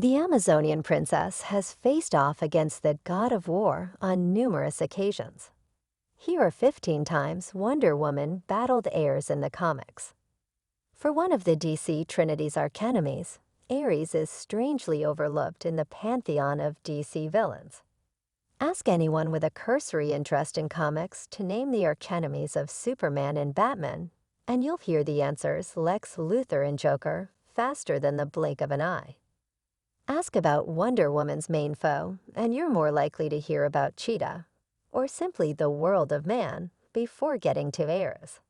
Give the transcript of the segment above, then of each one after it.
The Amazonian princess has faced off against the god of war on numerous occasions. Here are 15 times Wonder Woman battled Ares in the comics. For one of the DC Trinity's archenemies, Ares is strangely overlooked in the pantheon of DC villains. Ask anyone with a cursory interest in comics to name the archenemies of Superman and Batman, and you'll hear the answers Lex Luthor and Joker faster than the blink of an eye. Ask about Wonder Woman's main foe, and you're more likely to hear about Cheetah, or simply the world of man, before getting to Ares.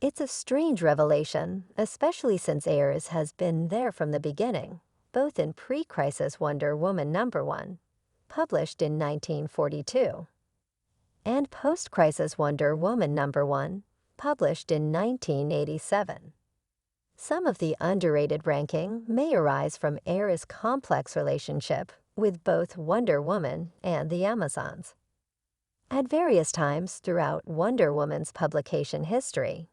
It's a strange revelation, especially since Ares has been there from the beginning, both in pre-crisis Wonder Woman #1, published in 1942, and post-crisis Wonder Woman #1, published in 1987. Some of the underrated ranking may arise from Ares' complex relationship with both Wonder Woman and the Amazons. At various times throughout Wonder Woman's publication history,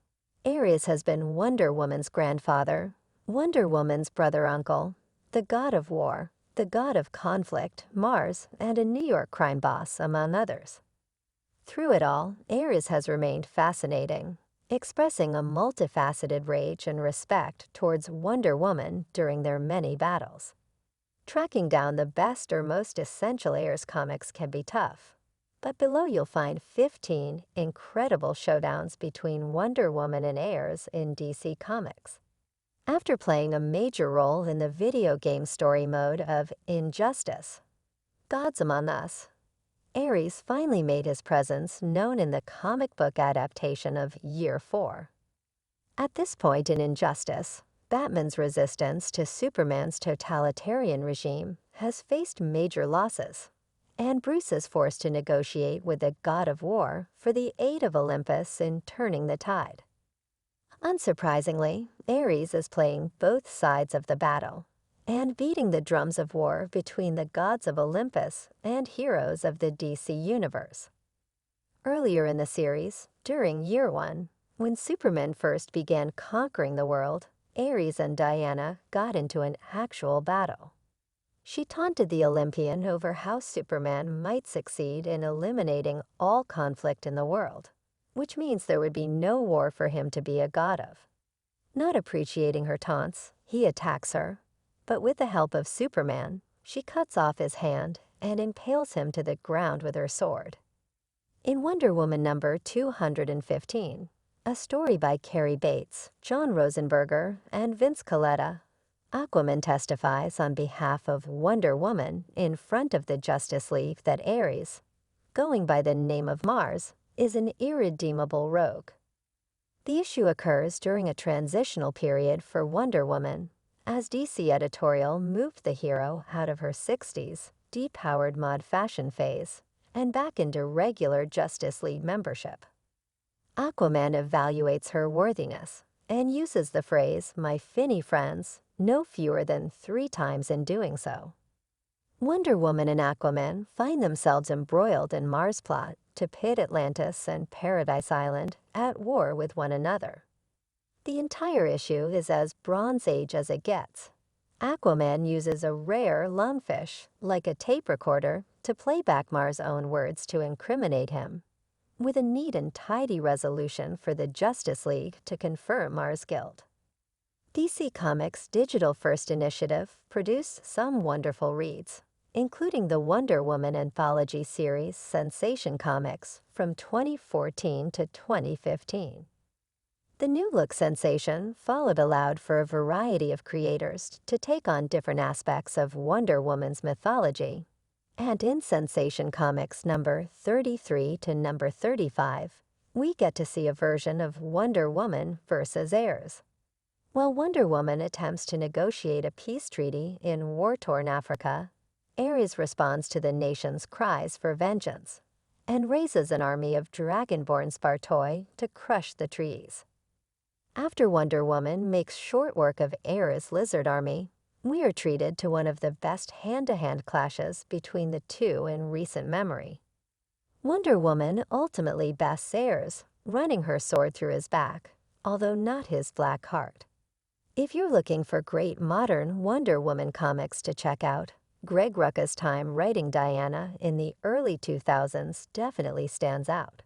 Ares has been Wonder Woman's grandfather, Wonder Woman's brother-uncle, the god of war, the god of conflict, Mars, and a New York crime boss, among others. Through it all, Ares has remained fascinating, expressing a multifaceted rage and respect towards Wonder Woman during their many battles. Tracking down the best or most essential Ares comics can be tough, but below you'll find 15 incredible showdowns between Wonder Woman and Ares in DC Comics. After playing a major role in the video game story mode of Injustice, Gods Among Us, Ares finally made his presence known in the comic book adaptation of Year 4. At this point in Injustice, Batman's resistance to Superman's totalitarian regime has faced major losses, and Bruce is forced to negotiate with the god of war for the aid of Olympus in turning the tide. Unsurprisingly, Ares is playing both sides of the battle and beating the drums of war between the gods of Olympus and heroes of the DC Universe. Earlier in the series, during Year 1, when Superman first began conquering the world, Ares and Diana got into an actual battle. She taunted the Olympian over how Superman might succeed in eliminating all conflict in the world, which means there would be no war for him to be a god of. Not appreciating her taunts, he attacks her, but with the help of Superman, she cuts off his hand and impales him to the ground with her sword. In Wonder Woman #215, a story by Carrie Bates, John Rosenberger, and Vince Colletta, Aquaman testifies on behalf of Wonder Woman in front of the Justice League that Ares, going by the name of Mars, is an irredeemable rogue. The issue occurs during a transitional period for Wonder Woman, as DC editorial moved the hero out of her 60s depowered mod fashion phase and back into regular Justice League membership. Aquaman evaluates her worthiness and uses the phrase "my finny friends" no fewer than 3 times in doing so. Wonder Woman and Aquaman find themselves embroiled in Mars' plot to pit Atlantis and Paradise Island at war with one another. The entire issue is as Bronze Age as it gets. Aquaman uses a rare lungfish, like a tape recorder, to play back Mars' own words to incriminate him, with a neat and tidy resolution for the Justice League to confirm Mars' guilt. DC Comics' digital-first initiative produced some wonderful reads, including the Wonder Woman anthology series Sensation Comics from 2014 to 2015. The New Look Sensation followed allowed for a variety of creators to take on different aspects of Wonder Woman's mythology, and in Sensation Comics #33 to #35, we get to see a version of Wonder Woman versus Ares. While Wonder Woman attempts to negotiate a peace treaty in war-torn Africa, Ares responds to the nation's cries for vengeance and raises an army of dragonborn Spartoi to crush the trees. After Wonder Woman makes short work of Ares' lizard army, we are treated to one of the best hand-to-hand clashes between the two in recent memory. Wonder Woman ultimately bests Ares, running her sword through his back, although not his black heart. If you're looking for great modern Wonder Woman comics to check out, Greg Rucka's time writing Diana in the early 2000s definitely stands out.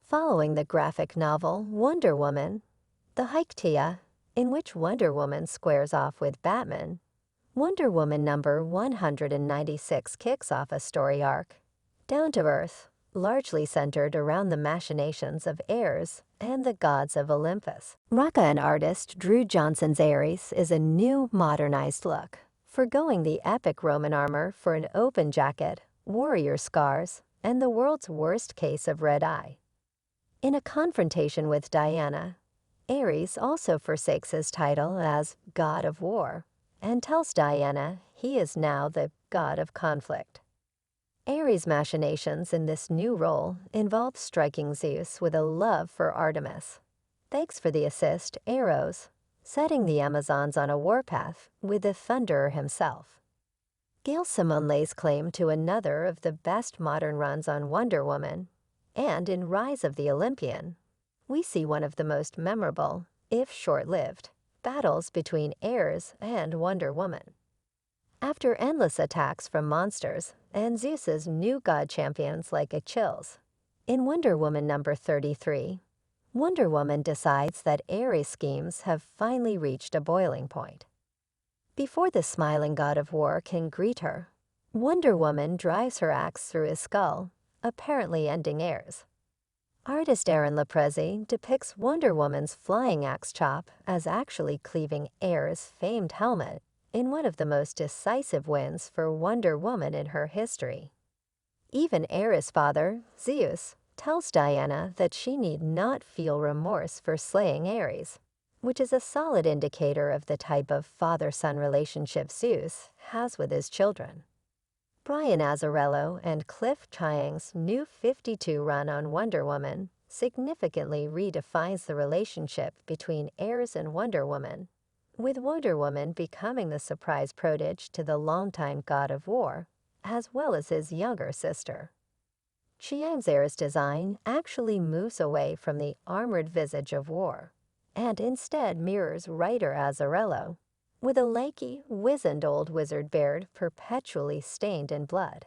Following the graphic novel Wonder Woman, the Haiktia, in which Wonder Woman squares off with Batman, Wonder Woman number 196 kicks off a story arc, down to earth, largely centered around the machinations of Ares and the gods of Olympus. Rucka and artist Drew Johnson's Ares is a new, modernized look, forgoing the epic Roman armor for an open jacket, warrior scars, and the world's worst case of red eye. In a confrontation with Diana, Ares also forsakes his title as God of War and tells Diana he is now the god of conflict. Ares' machinations in this new role involve striking Zeus with a love for Artemis. Thanks for the assist, Eros, setting the Amazons on a warpath with the Thunderer himself. Gail Simone lays claim to another of the best modern runs on Wonder Woman, and in Rise of the Olympian, we see one of the most memorable, if short-lived, battles between Ares and Wonder Woman. After endless attacks from monsters and Zeus's new god champions like Achilles, in Wonder Woman number 33, Wonder Woman decides that Ares' schemes have finally reached a boiling point. Before the smiling god of war can greet her, Wonder Woman drives her axe through his skull, apparently ending Ares. Artist Aaron Leprezi depicts Wonder Woman's flying axe chop as actually cleaving Ares' famed helmet in one of the most decisive wins for Wonder Woman in her history. Even Ares' father, Zeus, tells Diana that she need not feel remorse for slaying Ares, which is a solid indicator of the type of father-son relationship Zeus has with his children. Brian Azzarello and Cliff Chiang's new 52 run on Wonder Woman significantly redefines the relationship between Ares and Wonder Woman, with Wonder Woman becoming the surprise protege to the longtime god of war, as well as his younger sister. Chiang's Ares design actually moves away from the armored visage of war, and instead mirrors writer Azzarello, with a lanky, wizened old wizard beard perpetually stained in blood.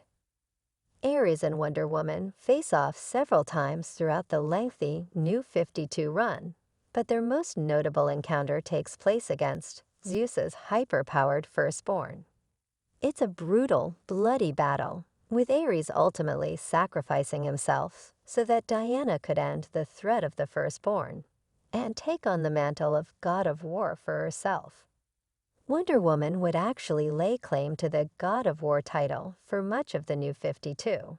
Ares and Wonder Woman face off several times throughout the lengthy New 52 run, but their most notable encounter takes place against Zeus's hyper-powered firstborn. It's a brutal, bloody battle, with Ares ultimately sacrificing himself so that Diana could end the threat of the firstborn and take on the mantle of God of War for herself. Wonder Woman would actually lay claim to the God of War title for much of the New 52,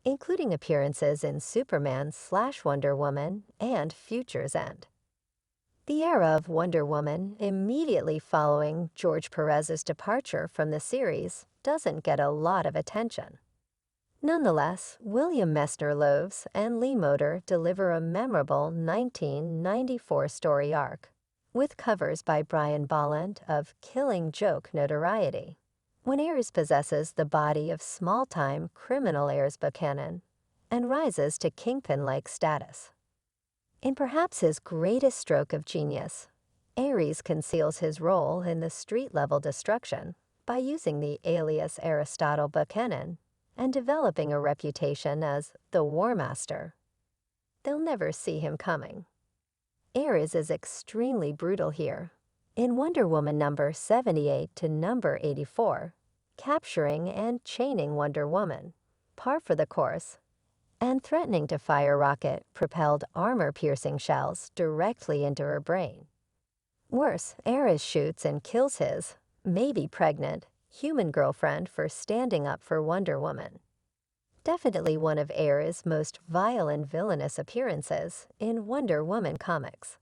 including appearances in Superman/Wonder Woman and Future's End. The era of Wonder Woman immediately following George Perez's departure from the series doesn't get a lot of attention. Nonetheless, William Messner-Loebs and Lee Moder deliver a memorable 1994 story arc, with covers by Brian Bolland of Killing Joke notoriety, when Ares possesses the body of small-time criminal Ares Buchanan and rises to kingpin-like status. In perhaps his greatest stroke of genius, Ares conceals his role in the street-level destruction by using the alias Aristotle Buchanan and developing a reputation as the War Master. They'll never see him coming. Ares is extremely brutal here, in Wonder Woman number 78 to number 84, capturing and chaining Wonder Woman, par for the course, and threatening to fire rocket-propelled armor-piercing shells directly into her brain. Worse, Ares shoots and kills his, maybe pregnant, human girlfriend for standing up for Wonder Woman. Definitely one of Ares' most vile and villainous appearances in Wonder Woman comics.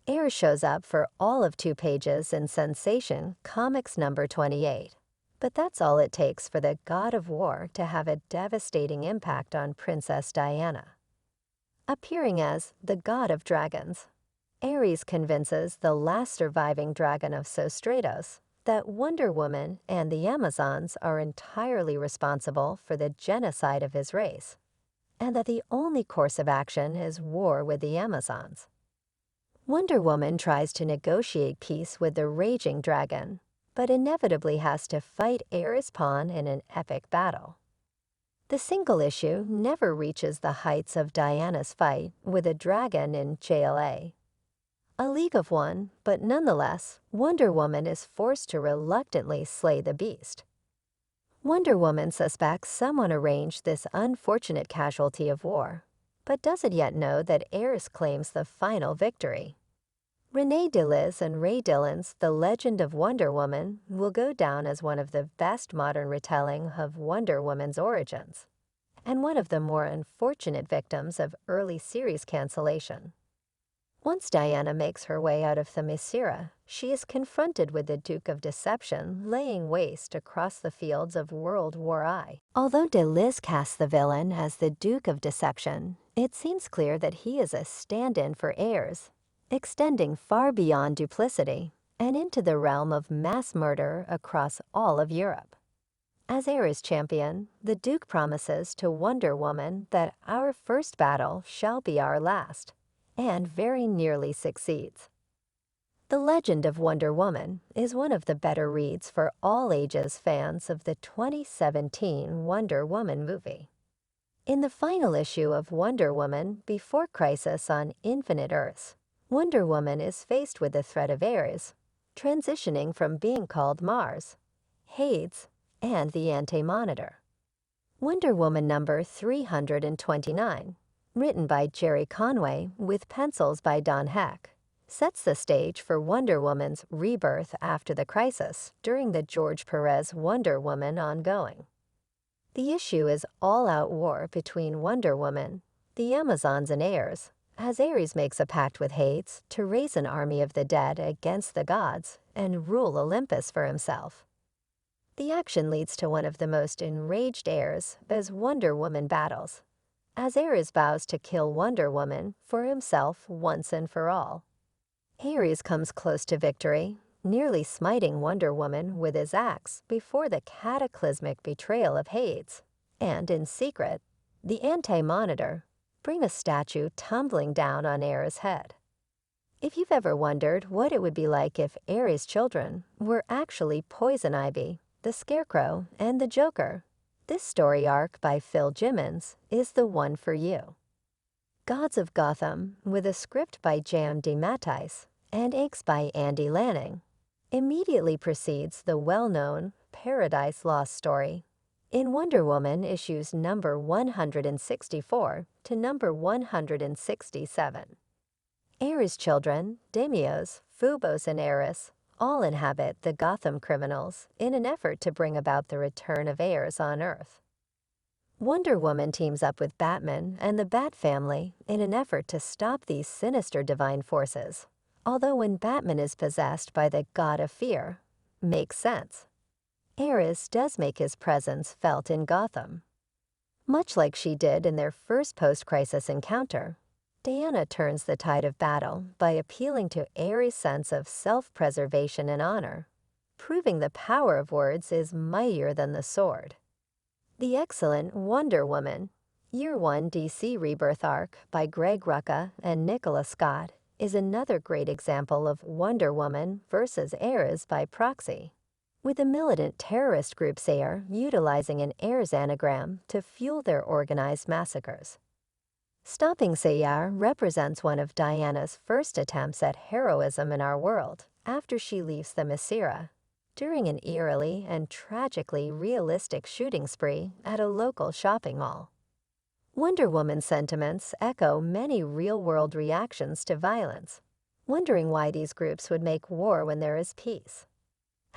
Ares shows up for all of 2 pages in Sensation Comics number 28, but that's all it takes for the God of War to have a devastating impact on Princess Diana. Appearing as the God of Dragons, Ares convinces the last surviving dragon of Sostratos that Wonder Woman and the Amazons are entirely responsible for the genocide of his race, and that the only course of action is war with the Amazons. Wonder Woman tries to negotiate peace with the raging dragon, but inevitably has to fight Ares Pawn in an epic battle. The single issue never reaches the heights of Diana's fight with a dragon in JLA. A League of One, but nonetheless, Wonder Woman is forced to reluctantly slay the beast. Wonder Woman suspects someone arranged this unfortunate casualty of war, but doesn't yet know that Ares claims the final victory. Renee DeLiz and Ray Dillon's The Legend of Wonder Woman will go down as one of the best modern retelling of Wonder Woman's origins, and one of the more unfortunate victims of early series cancellation. Once Diana makes her way out of Themyscira, she is confronted with the Duke of Deception laying waste across the fields of World War I. Although DeLiz casts the villain as the Duke of Deception, it seems clear that he is a stand-in for Ares, extending far beyond duplicity and into the realm of mass murder across all of Europe. As Ares champion, the Duke promises to Wonder Woman that our first battle shall be our last, and very nearly succeeds. The Legend of Wonder Woman is one of the better reads for all ages fans of the 2017 Wonder Woman movie. In the final issue of Wonder Woman Before Crisis on Infinite Earths, Wonder Woman is faced with the threat of Ares, transitioning from being called Mars, Hades, and the Anti-Monitor. Wonder Woman number 329, written by Jerry Conway with pencils by Don Heck, sets the stage for Wonder Woman's rebirth after the crisis during the George Perez Wonder Woman ongoing. The issue is all-out war between Wonder Woman, the Amazons, and Ares, as Ares makes a pact with Hades to raise an army of the dead against the gods and rule Olympus for himself. The action leads to one of the most enraged Ares as Wonder Woman battles, as Ares vows to kill Wonder Woman for himself once and for all. Ares comes close to victory, nearly smiting Wonder Woman with his axe before the cataclysmic betrayal of Hades, and in secret, the Anti-Monitor bring a statue tumbling down on Ares' head. If you've ever wondered what it would be like if Ares' children were actually Poison Ivy, the Scarecrow, and the Joker, this story arc by Phil Jimmons is the one for you. Gods of Gotham, with a script by J.M. DeMatteis and inks by Andy Lanning, immediately precedes the well-known Paradise Lost story in Wonder Woman issues number 164 to number 167. Ares' children, Deimos, Phobos, and Eris, all inhabit the Gotham criminals in an effort to bring about the return of Ares on Earth. Wonder Woman teams up with Batman and the Bat family in an effort to stop these sinister divine forces, although when Batman is possessed by the God of Fear, makes sense. Ares does make his presence felt in Gotham. Much like she did in their first post-crisis encounter, Diana turns the tide of battle by appealing to Ares' sense of self-preservation and honor, proving the power of words is mightier than the sword. The excellent Wonder Woman, Year 1 DC Rebirth arc by Greg Rucka and Nicola Scott is another great example of Wonder Woman versus Ares by proxy, with the militant terrorist group Sayre utilizing an Ares anagram to fuel their organized massacres. Stopping Sayre represents one of Diana's first attempts at heroism in our world after she leaves Themyscira, during an eerily and tragically realistic shooting spree at a local shopping mall. Wonder Woman's sentiments echo many real-world reactions to violence, wondering why these groups would make war when there is peace.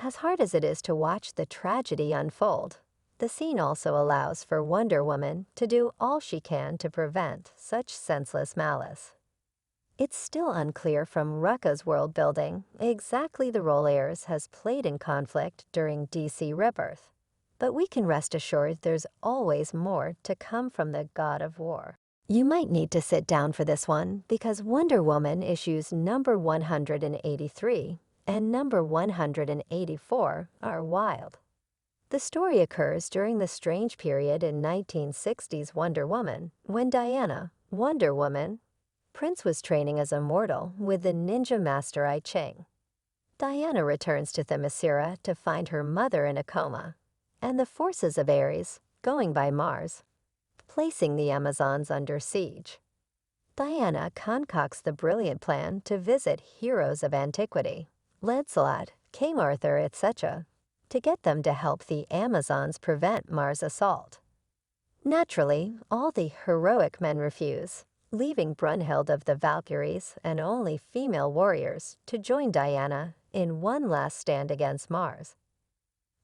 As hard as it is to watch the tragedy unfold, the scene also allows for Wonder Woman to do all she can to prevent such senseless malice. It's still unclear from Rucka's world building exactly the role Ares has played in conflict during DC Rebirth, but we can rest assured there's always more to come from the God of War. You might need to sit down for this one because Wonder Woman issues number 183 and number 184 are wild. The story occurs during the strange period in 1960s Wonder Woman when Diana, Wonder Woman, Prince was training as a mortal with the ninja master I Ching. Diana returns to Themyscira to find her mother in a coma, and the forces of Ares, going by Mars, placing the Amazons under siege. Diana concocts the brilliant plan to visit heroes of antiquity, Lancelot, King Arthur, etc., to get them to help the Amazons prevent Mars' assault. Naturally, all the heroic men refuse, leaving Brunhild of the Valkyries and only female warriors to join Diana in one last stand against Mars.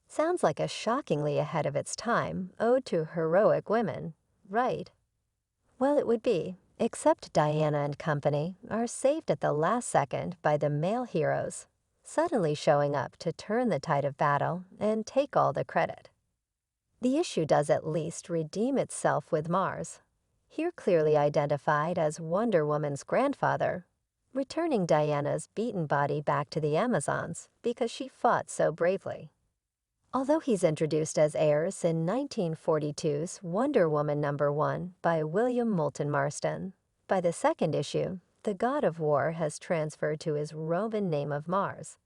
Sounds like a shockingly ahead of its time ode to heroic women, right? Well, it would be, except Diana and company are saved at the last second by the male heroes, suddenly showing up to turn the tide of battle and take all the credit. The issue does at least redeem itself with Mars, here clearly identified as Wonder Woman's grandfather, returning Diana's beaten body back to the Amazons because she fought so bravely. Although he's introduced as heirs in 1942's Wonder Woman #1 by William Moulton Marston, by the second issue, the god of war has transferred to his Roman name of Mars.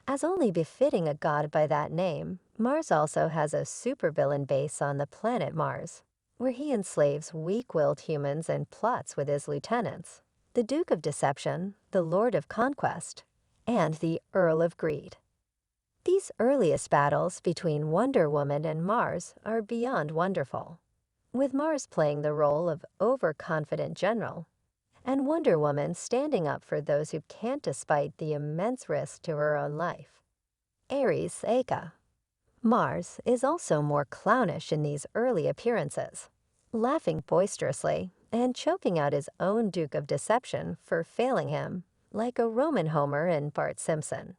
As only befitting a god by that name, Mars also has a supervillain base on the planet Mars, where he enslaves weak-willed humans and plots with his lieutenants, the Duke of Deception, the Lord of Conquest, and the Earl of Greed. These earliest battles between Wonder Woman and Mars are beyond wonderful, with Mars playing the role of overconfident general, and Wonder Woman standing up for those who can't despite the immense risk to her own life. Ares Aka. Mars is also more clownish in these early appearances, laughing boisterously and choking out his own Duke of Deception for failing him, like a Roman Homer in Bart Simpson.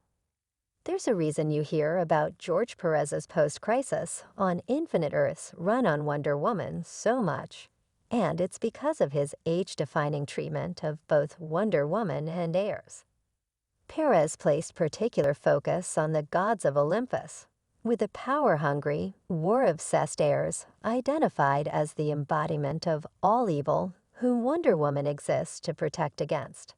There's a reason you hear about George Perez's Post-Crisis on Infinite Earths run on Wonder Woman so much, and it's because of his age-defining treatment of both Wonder Woman and heirs. Perez placed particular focus on the gods of Olympus, with the power-hungry, war-obsessed heirs identified as the embodiment of all evil whom Wonder Woman exists to protect against.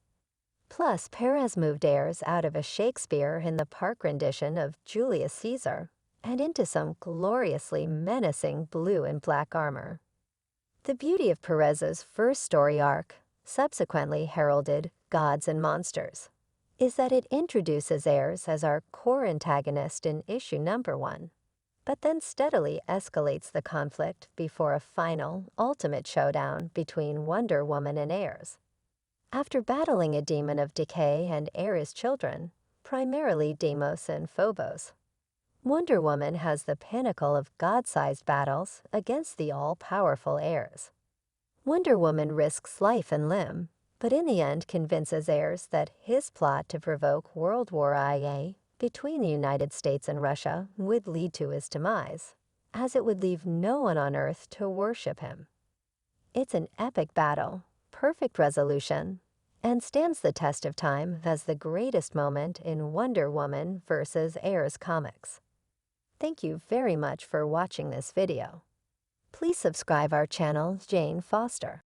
Plus, Perez moved heirs out of a Shakespeare in the Park rendition of Julius Caesar and into some gloriously menacing blue and black armor. The beauty of Perez's first story arc, subsequently heralded Gods and Monsters, is that it introduces heirs as our core antagonist in issue #1, but then steadily escalates the conflict before a final, ultimate showdown between Wonder Woman and heirs. After battling a demon of decay and Ares' children, primarily Deimos and Phobos, Wonder Woman has the pinnacle of god-sized battles against the all-powerful heirs. Wonder Woman risks life and limb, but in the end convinces heirs that his plot to provoke World War IA between the United States and Russia would lead to his demise, as it would leave no one on Earth to worship him. It's an epic battle, perfect resolution, and stands the test of time as the greatest moment in Wonder Woman vs. Heirs comics. Thank you very much for watching this video. Please subscribe our channel, Jane Foster.